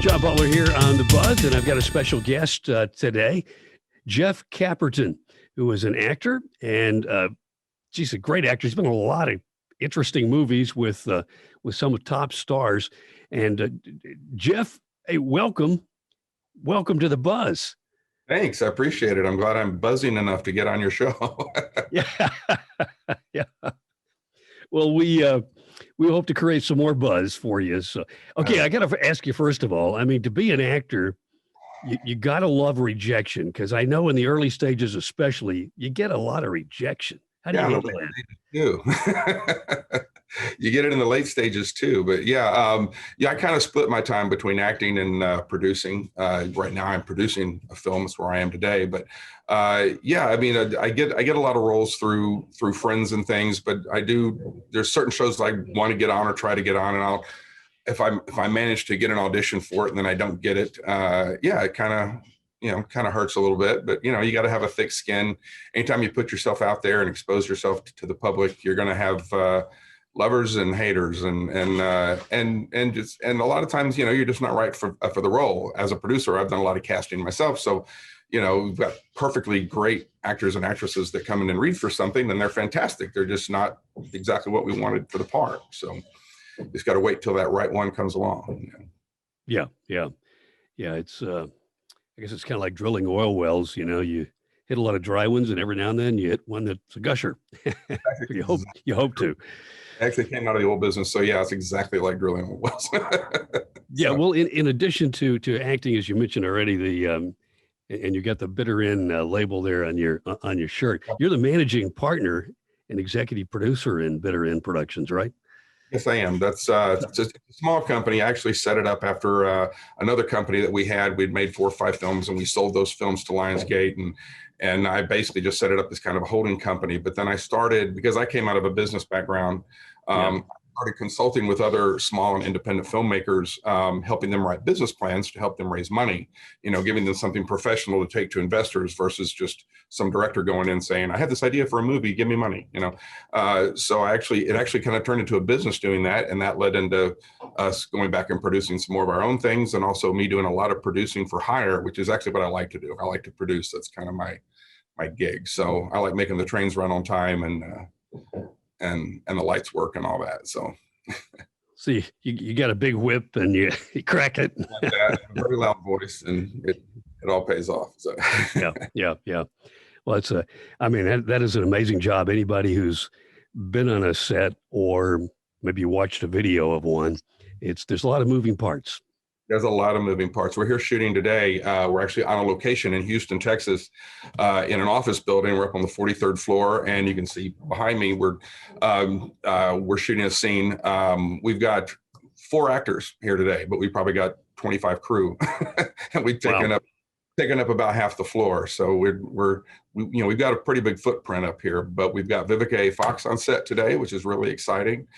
John Butler here on The Buzz, and I've got a special guest today, Jeff Caperton, who is an actor, and he's a great actor. He's been in a lot of interesting movies with some top stars. And Jeff, hey, welcome to The Buzz. Thanks, I appreciate it. I'm glad I'm buzzing enough to get on your show. Yeah, yeah. Well, we hope to create some more buzz for you. So, okay, I got to ask you first of all. I mean, to be an actor, you got to love rejection, because I know in the early stages, especially, you get a lot of rejection. How do you handle that? You get it in the late stages too, but I kind of split my time between acting and producing. Right now, I'm producing a film. That's where I am today. But I get a lot of roles through friends and things. But there's certain shows I want to get on or try to get on, and if I manage to get an audition for it and then I don't get it, it kind of hurts a little bit. But you got to have a thick skin. Anytime you put yourself out there and expose yourself to the public, you're going to have lovers and haters, and a lot of times, you're just not right for the role. As a producer, I've done a lot of casting myself, so we've got perfectly great actors and actresses that come in and read for something, and they're fantastic. They're just not exactly what we wanted for the part. So just got to wait till that right one comes along. Yeah. It's I guess it's kind of like drilling oil wells. You hit a lot of dry ones, and every now and then you hit one that's a gusher. you hope to. I actually came out of the oil business, so yeah, it's exactly like drilling oil wells. Yeah, so. Well, in addition to acting, as you mentioned already, and you got the Bitter End label there on your shirt. You're the managing partner and executive producer in Bitter End Productions, right? Yes, I am. That's it's a small company. I actually set it up after another company that we had. We'd made 4 or 5 films, and we sold those films to Lionsgate, and I basically just set it up as kind of a holding company. But then I started, because I came out of a business background, I started consulting with other small and independent filmmakers, helping them write business plans to help them raise money, giving them something professional to take to investors versus just some director going in saying, I have this idea for a movie, give me money, So it actually kind of turned into a business doing that. And that led into us going back and producing some more of our own things, and also me doing a lot of producing for hire, which is actually what I like to do. I like to produce. That's kind of my gig. So I like making the trains run on time and the lights work and all that. So see, you got a big whip and you crack it. Like that, a very loud voice, and it all pays off. So yeah. Well, that is an amazing job. Anybody who's been on a set, or maybe you watched a video of one, there's a lot of moving parts. There's a lot of moving parts. We're here shooting today. We're actually on a location in Houston, Texas, in an office building. We're up on the 43rd floor, and you can see behind me, we're shooting a scene. We've got 4 actors here today, but we probably got 25 crew, and we've taken up about half the floor. So we've got a pretty big footprint up here. But we've got Vivica A. Fox on set today, which is really exciting,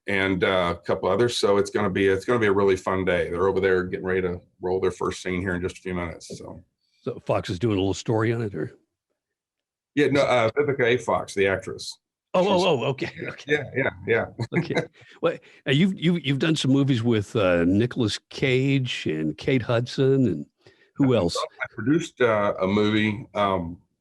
and a couple others. So it's going to be a really fun day. They're over there getting ready to roll their first scene here in just a few minutes. So Fox is doing a little story on it, or? Yeah, no, Vivica A. Fox, the actress. Okay. Yeah. Okay. Well, you've done some movies with Nicolas Cage and Kate Hudson, and who else? I produced a movie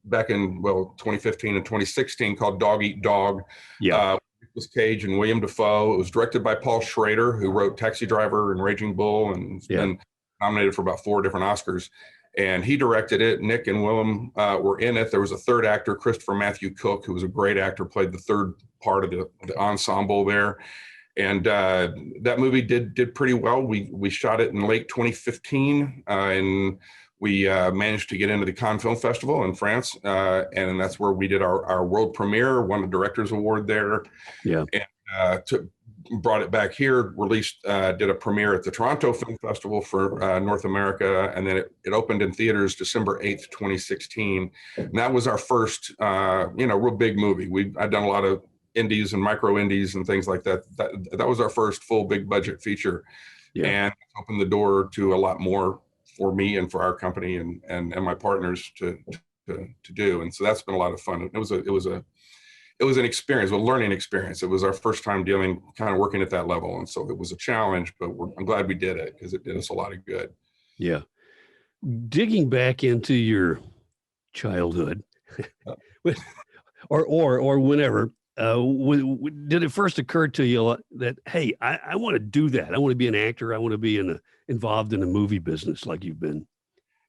back in 2015 and 2016 called Dog Eat Dog. Yeah. Nicolas Cage and Willum Defoe. It was directed by Paul Schrader, who wrote Taxi Driver and Raging Bull, and been nominated for about 4 different Oscars. And he directed it. Nick and Willum were in it. There was a third actor, Christopher Matthew Cook, who was a great actor, played the third part of the ensemble there. And that movie did pretty well. We shot it in late 2015, and we managed to get into the Cannes Film Festival in France, and that's where we did our world premiere, won the Director's Award there. Yeah. And brought it back here, did a premiere at the Toronto Film Festival for North America, and then it opened in theaters December 8th, 2016. And that was our first, real big movie. I've done a lot of indies and micro indies and things like that. That was our first full big budget feature, and opened the door to a lot more for me and for our company and my partners to do. And so that's been a lot of fun. It was it was an experience, a learning experience. It was our first time kind of working at that level. And so it was a challenge, but I'm glad we did it because it did us a lot of good. Yeah. Digging back into your childhood or whenever, did it first occur to you that, hey, I want to do that. I want to be an actor. I want to be involved in the movie business like you've been?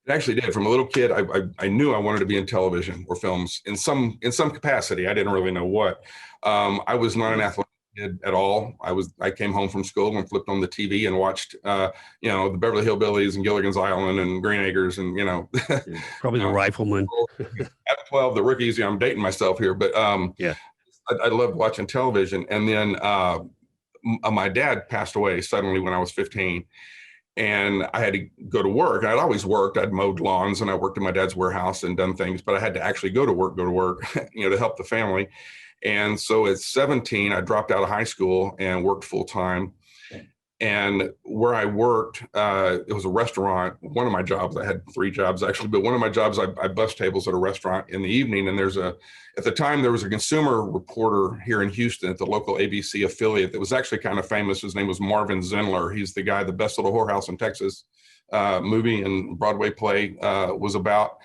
It actually did. From a little kid, I knew I wanted to be in television or films in some capacity. I didn't really know what. I was not an athletic kid at all. I came home from school and flipped on the TV and watched, the Beverly Hillbillies and Gilligan's Island and Green Acres and, probably the Rifleman. At 12, the Rookies. I'm dating myself here, but yeah, I loved watching television. And then my dad passed away suddenly when I was 15. And I had to go to work. I'd always worked. I'd mowed lawns and I worked in my dad's warehouse and done things, but I had to actually go to work, to help the family. And so at 17, I dropped out of high school and worked full time. And where I worked, it was a restaurant. One of my jobs, I had 3 jobs actually, but one of my jobs, I bus tables at a restaurant in the evening. And at the time, there was a consumer reporter here in Houston at the local ABC affiliate that was actually kind of famous. His name was Marvin Zindler. He's the guy, The Best Little Whorehouse in Texas movie and Broadway play was about.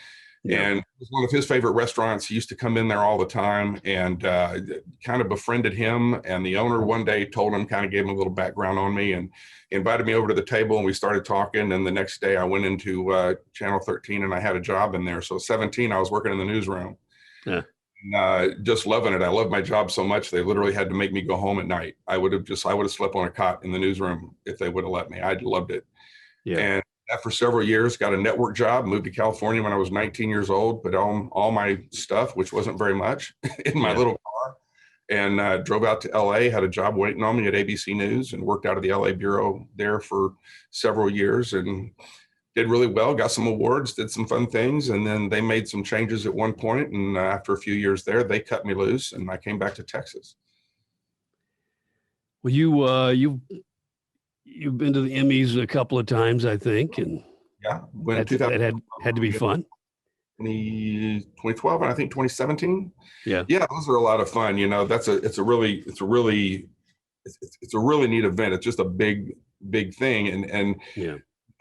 Yeah. And it was one of his favorite restaurants. He used to come in there all the time and kind of befriended him. And the owner one day told him, kind of gave him a little background on me and invited me over to the table and we started talking. And the next day I went into Channel 13 and I had a job in there. So 17, I was working in the newsroom. Yeah. And, just loving it. I loved my job so much. They literally had to make me go home at night. I would have slept on a cot in the newsroom if they would have let me. I loved it. Yeah. And after several years, got a network job, moved to California when I was 19 years old, put on all my stuff, which wasn't very much, in my little car, and drove out to LA, had a job waiting on me at ABC News and worked out of the LA Bureau there for several years and did really well, got some awards, did some fun things. And then they made some changes at one point. And after a few years there, they cut me loose and I came back to Texas. Well, you've been to the Emmys a couple of times, I think, and yeah, that had to be fun. 2012 and I think 2017. Yeah, those are a lot of fun. It's a really neat event. It's just a big thing. And yeah.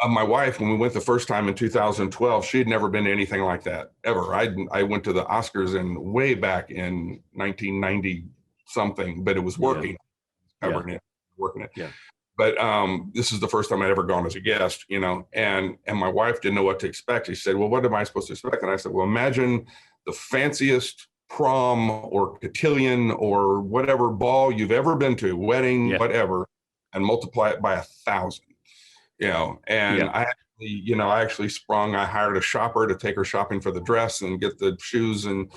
My wife, when we went the first time in 2012, she had never been to anything like that ever. I went to the Oscars way back in 1990 something, but it was working, working it. Yeah. But this is the first time I'd ever gone as a guest, and my wife didn't know what to expect. She said, well, what am I supposed to expect? And I said, well, imagine the fanciest prom or cotillion or whatever ball you've ever been to, wedding, whatever, and multiply it by 1,000, and I actually I hired a shopper to take her shopping for the dress and get the shoes and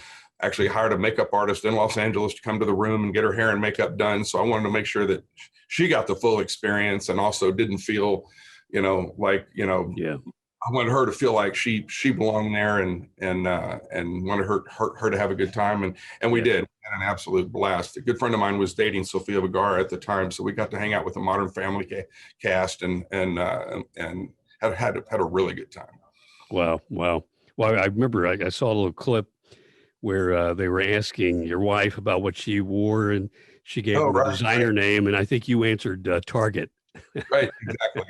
actually hired a makeup artist in Los Angeles to come to the room and get her hair and makeup done. So I wanted to make sure that she got the full experience and also didn't feel, I wanted her to feel like she belonged there and wanted her to have a good time. And we did. We had an absolute blast. A good friend of mine was dating Sofia Vergara at the time. So we got to hang out with the Modern Family cast and had a really good time. Wow. Well, I remember I saw a little clip where they were asking your wife about what she wore and she gave her the designer name. And I think you answered Target. Right. Exactly.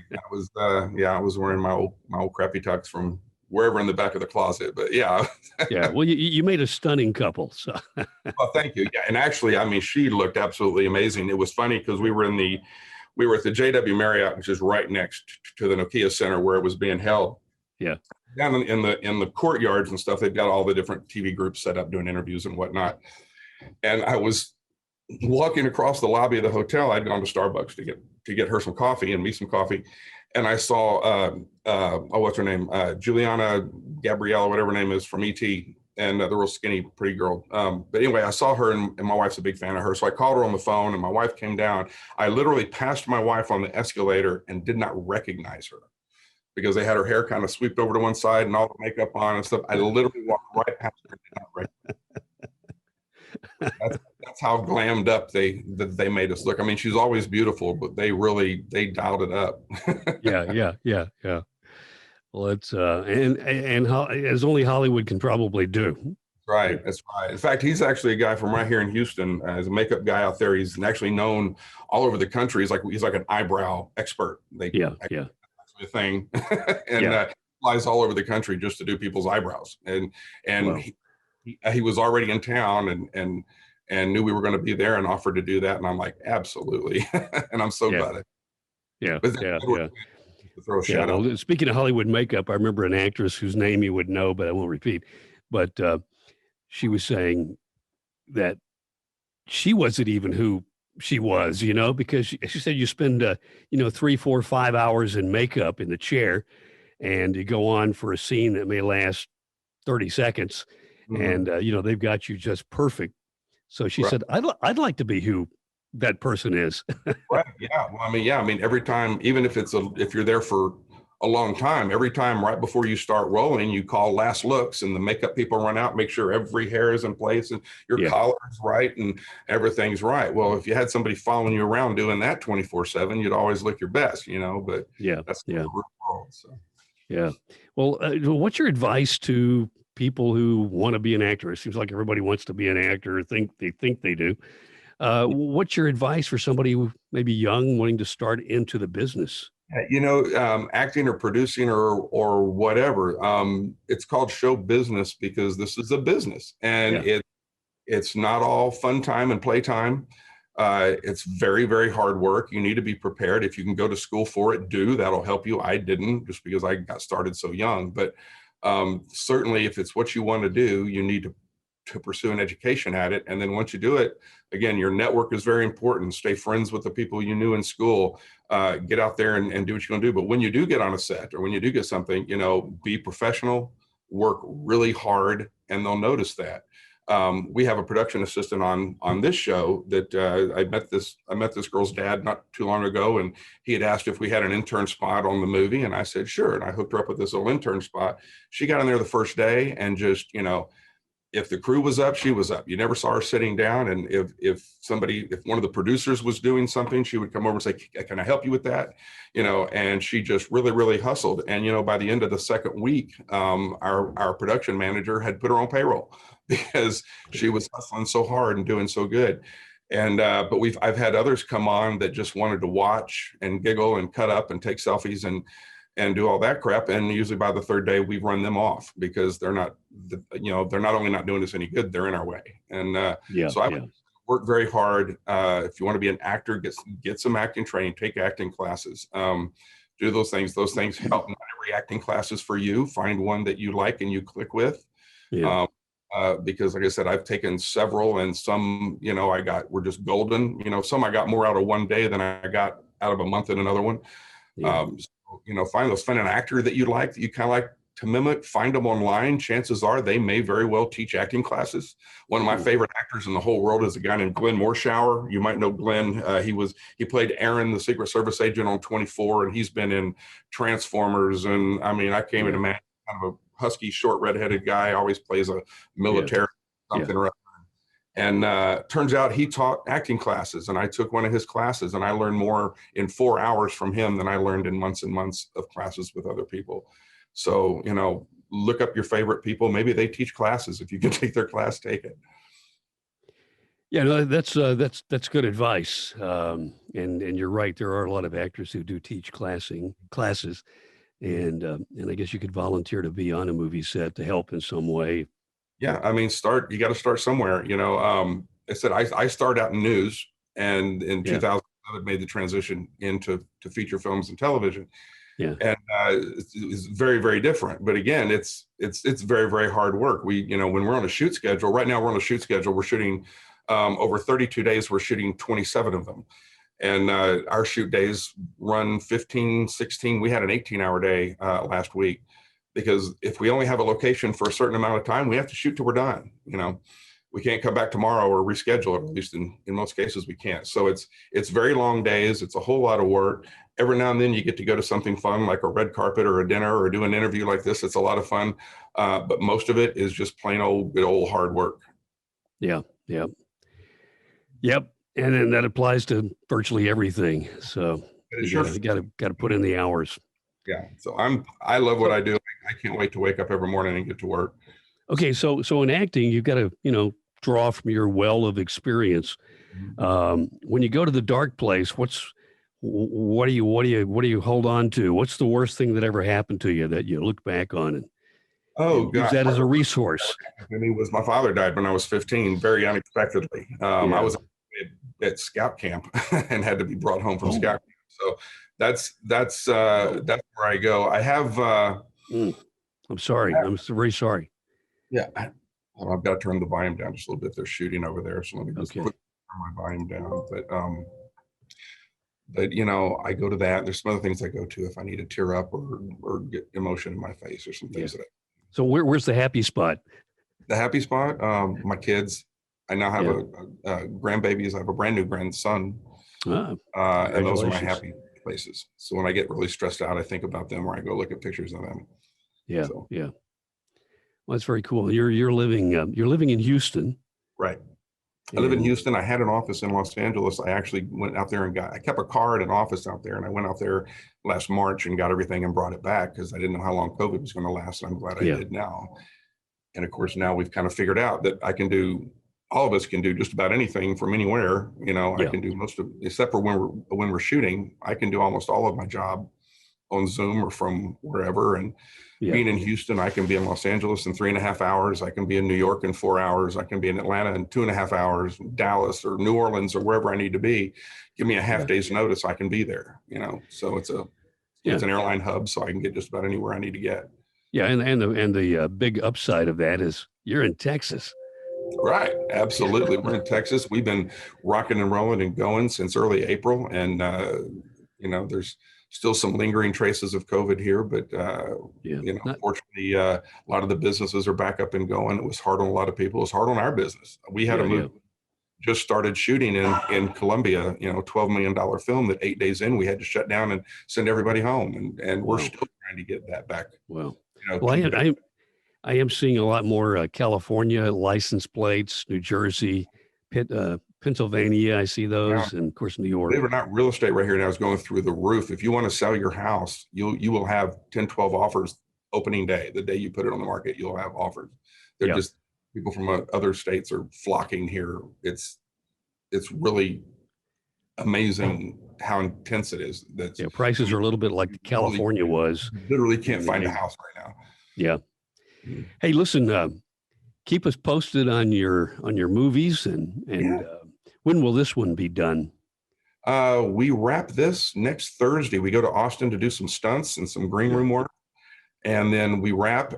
I was wearing my old crappy tux from wherever in the back of the closet, but yeah. Yeah. Well, you made a stunning couple. So. Well, thank you. Yeah. And actually, she looked absolutely amazing. It was funny because we were at the JW Marriott, which is right next to the Nokia Center where it was being held. Yeah. Down in the courtyards and stuff, they've got all the different TV groups set up doing interviews and whatnot. And I was walking across the lobby of the hotel. I'd gone to Starbucks to get her some coffee and me some coffee. And I saw, what's her name? Juliana Gabrielle, whatever her name is, from E.T. and the real skinny, pretty girl. But anyway, I saw her and my wife's a big fan of her. So I called her on the phone and my wife came down. I literally passed my wife on the escalator and did not recognize her, because they had her hair kind of swept over to one side and all the makeup on and stuff. I literally walked right past her and did not recognize her. That's how glammed up they made us look. I mean, she's always beautiful, but they dialed it up. Yeah. Well, it's and how, as only Hollywood can probably do. Right. That's right. In fact, he's actually a guy from right here in Houston. As a makeup guy out there, he's actually known all over the country. He's like an eyebrow expert. They Yeah, yeah, actually a thing, and yeah. flies all over the country just to do people's eyebrows. And Wow. he was already in town and knew we were going to be there and offered to do that. And I'm like, absolutely. And I'm so Yeah, glad. yeah, But yeah, yeah, to throw a yeah. shout out. Well, speaking of Hollywood makeup, I remember an actress whose name you would know, but I won't repeat. But she was saying that she wasn't even who she was, because she said you spend, 3, 4, 5 hours in makeup in the chair, and you go on for a scene that may last 30 seconds, Mhm. and they've got you just perfect. So she Right. said, I'd like to be who that person is. Right. Yeah. Well, I mean, yeah. I mean, every time, even if you're there for a long time, every time right before you start rolling, you call last looks, and the makeup people run out, make sure every hair is in place and your Yeah, collar is right and everything's right. Well, if you had somebody following you around doing that 24/7, you'd always look your best, but yeah, that's the yeah, real world. So. yeah. Well, what's your advice to people who want to be an actor? It seems like everybody wants to be an actor, or think they do. What's your advice for somebody who may be young, wanting to start into the business? Acting or producing or whatever, it's called show business because this is a business, and Yeah, it's not all fun time and playtime. It's very, very hard work. You need to be prepared. If you can go to school for it, do. That'll help you. I didn't, just because I got started so young. But certainly, if it's what you want to do, you need to pursue an education at it. And then once you do it, again, your network is very important. Stay friends with the people you knew in school. Get out there and do what you're going to do. But when you do get on a set, or when you do get something, be professional, work really hard, and they'll notice that. We have a production assistant on this show that I met this girl's dad not too long ago, and he had asked if we had an intern spot on the movie, and I said sure, and I hooked her up with this little intern spot. She got in there the first day, and just if the crew was up, she was up. You never saw her sitting down. And if one of the producers was doing something, she would come over and say, "Can I help you with that?" And she just really, really hustled. And by the end of the second week, our production manager had put her on payroll because she was hustling so hard and doing so good. And but I've had others come on that just wanted to watch and giggle and cut up and take selfies and do all that crap. And usually by the third day, we run them off because they're not only not doing us any good, they're in our way. And yeah, so I yeah. would work very hard. If you want to be an actor, get some acting training, take acting classes, do those things. Those things help. Not every acting class is for you. Find one that you like and you click with. Yeah. Because like I said, I've taken several, and some, were just golden. Some I got more out of one day than I got out of a month in another one. Yeah. Find an actor that you like, that you kind of like to mimic, find them online. Chances are they may very well teach acting classes. One of my favorite actors in the whole world is a guy named Glenn Morshower. You might know Glenn. He played Aaron, the Secret Service agent on 24, and he's been in Transformers. And I mean, I came into man, kind of a husky, short, redheaded guy, always plays a military something or other. And turns out he taught acting classes, and I took one of his classes, and I learned more in 4 hours from him than I learned in months and months of classes with other people. So, look up your favorite people. Maybe they teach classes. If you can take their class, take it. Yeah, no, that's good advice. And you're right. There are a lot of actors who do teach classes, and I guess you could volunteer to be on a movie set to help in some way. Yeah, I mean, you got to start somewhere. I said I started out in news, and in Yeah, 2007 made the transition into feature films and television. yeah, And it's very, very different. But again, it's very, very hard work. When we're on a shoot schedule, right now we're on a shoot schedule. We're shooting over 32 days. We're shooting 27 of them. And our shoot days run 15, 16. We had an 18-hour day last week, because if we only have a location for a certain amount of time, we have to shoot till we're done. We can't come back tomorrow or reschedule it. At least in most cases we can't. So it's very long days. It's a whole lot of work. Every now and then you get to go to something fun like a red carpet or a dinner or do an interview like this. It's a lot of fun. But most of it is just plain good old hard work. yeah, yeah, yep. And then that applies to virtually everything. So It you sure. gotta put in the hours. Yeah. So I love what So I do. I can't wait to wake up every morning and get to work. Okay, so in acting, you've got to draw from your well of experience. When you go to the dark place, what do you hold on to? What's the worst thing that ever happened to you that you look back on Oh and use God. that as a resource? I mean, was my father died when I was 15, very unexpectedly. I Yeah. was at scout camp and had to be brought home from scout camp. So that's where I go. I have I'm sorry. I'm very sorry. yeah, I've got to turn the volume down just a little bit. They're shooting over there, so let me just quickly turn my volume down. But I go to that. There's some other things I go to if I need to tear up or get emotion in my face or some things that So where's the happy spot? The happy spot, my kids. I now have a grandbabies. I have a brand new grandson, and those are my happy places. So when I get really stressed out, I think about them, or I go look at pictures of them. Yeah, so. Yeah. Well, that's very cool. You're living in Houston, right? I live in Houston. I had an office in Los Angeles. I actually went out there and I kept a car at an office out there, and I went out there last March and got everything and brought it back because I didn't know how long COVID was going to last. And I'm glad I did now. And of course, now we've kind of figured out that all of us can do just about anything from anywhere. I can do most of, except for when we're shooting, I can do almost all of my job on Zoom or from wherever. And being in Houston, I can be in Los Angeles in 3.5 hours. I can be in New York in 4 hours. I can be in Atlanta in 2.5 hours, Dallas or New Orleans or wherever I need to be. Give me a half day's notice, I can be there. So it's an airline hub, so I can get just about anywhere I need to get. Yeah, and the big upside of that is you're in Texas. Right, absolutely. We're in Texas. We've been rocking and rolling and going since early April, and there's still some lingering traces of COVID here, but fortunately, a lot of the businesses are back up and going. It was hard on a lot of people. It was hard on our business. We had a movie just started shooting in Colombia, $12 million film that 8 days in we had to shut down and send everybody home, and we're still trying to get that back. Well, I am seeing a lot more California license plates, New Jersey, Pennsylvania. I see those, and of course New York. Believe it or not, real estate right here now is going through the roof. If you want to sell your house, you will have 10, 12 offers opening day. The day you put it on the market, you'll have offers. They're just people from other states are flocking here. It's really amazing how intense it is. Prices are a little bit like California was. You literally can't find a house right now. Yeah. Hey, listen, keep us posted on your movies and when will this one be done? We wrap this next Thursday. We go to Austin to do some stunts and some green room work. And then we wrap.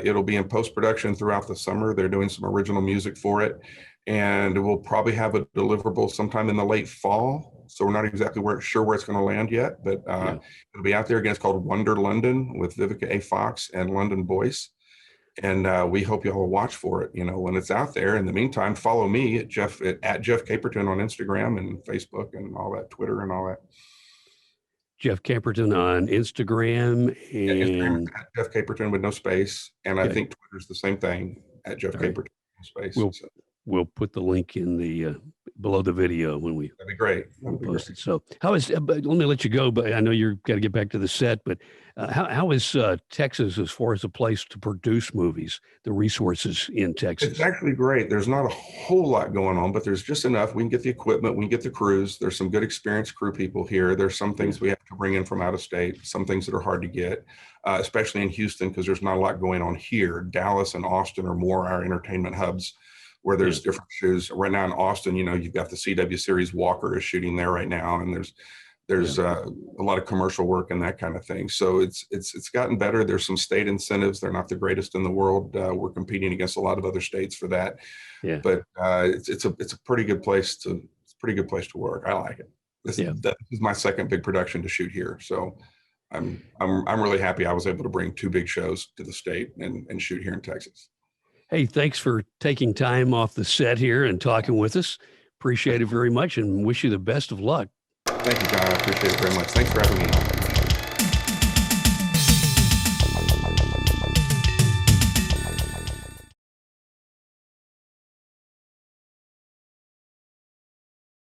It'll be in post-production throughout the summer. They're doing some original music for it. And we'll probably have a deliverable sometime in the late fall. So we're not exactly sure where it's going to land yet, but it'll be out there again. It's called Wonder London with Vivica A. Fox and London Boyce. And we hope you all will watch for it, when it's out there. In the meantime, follow me at Jeff Caperton on Instagram and Facebook and all that, Twitter and all that. Jeff Caperton on Instagram and at Jeff Caperton with no space. And I think Twitter's the same thing, at Jeff Caperton with no space. We'll put the link in the below the video when we that'd be great. Post it. So how is? Let me let you go, but I know you've got to get back to the set. But how is Texas as far as a place to produce movies? The resources in Texas. It's actually great. There's not a whole lot going on, but there's just enough. We can get the equipment. We can get the crews. There's some good experienced crew people here. There's some things we have to bring in from out of state. Some things that are hard to get, especially in Houston because there's not a lot going on here. Dallas and Austin are more our entertainment hubs, where there's different shows. Right now in Austin, you've got the CW series Walker is shooting there right now, and there's a lot of commercial work and that kind of thing. So it's gotten better. There's some state incentives. They're not the greatest in the world. We're competing against a lot of other states for that. Yeah. But it's a pretty good place to work. I like it. This is my second big production to shoot here. So I'm really happy I was able to bring 2 big shows to the state and shoot here in Texas. Hey, thanks for taking time off the set here and talking with us. Appreciate it very much and wish you the best of luck. Thank you, John. I appreciate it very much. Thanks for having me.